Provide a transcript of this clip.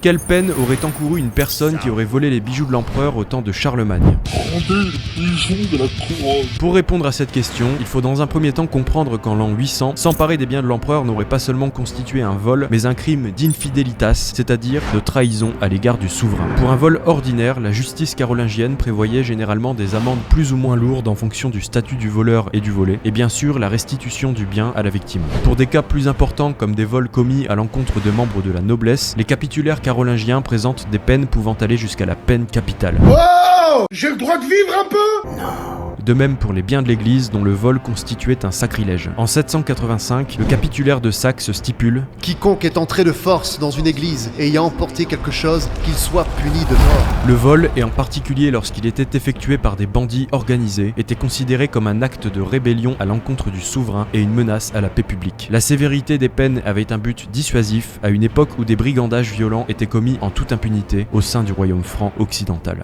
Quelle peine aurait encouru une personne qui aurait volé les bijoux de l'empereur au temps de Charlemagne? Rendez les bijoux de la couronne. Pour répondre à cette question, il faut dans un premier temps comprendre qu'en l'an 800, s'emparer des biens de l'empereur n'aurait pas seulement constitué un vol, mais un crime d'infidelitas, c'est-à-dire de trahison à l'égard du souverain. Pour un vol ordinaire, la justice carolingienne prévoyait généralement des amendes plus ou moins lourdes en fonction du statut du voleur et du volé, et bien sûr la restitution du bien à la victime. Pour des cas plus importants comme des vols commis à l'encontre de membres de la noblesse, les capitulaires carolingiens présentent des peines pouvant aller jusqu'à la peine capitale. Oh, j'ai le droit de vivre un peu? De même pour les biens de l'église dont le vol constituait un sacrilège. En 785, le capitulaire de Saxe stipule « Quiconque est entré de force dans une église et y a emporté quelque chose, qu'il soit puni de mort. » Le vol, et en particulier lorsqu'il était effectué par des bandits organisés, était considéré comme un acte de rébellion à l'encontre du souverain et une menace à la paix publique. La sévérité des peines avait un but dissuasif à une époque où des brigandages violents étaient commis en toute impunité au sein du royaume franc occidental.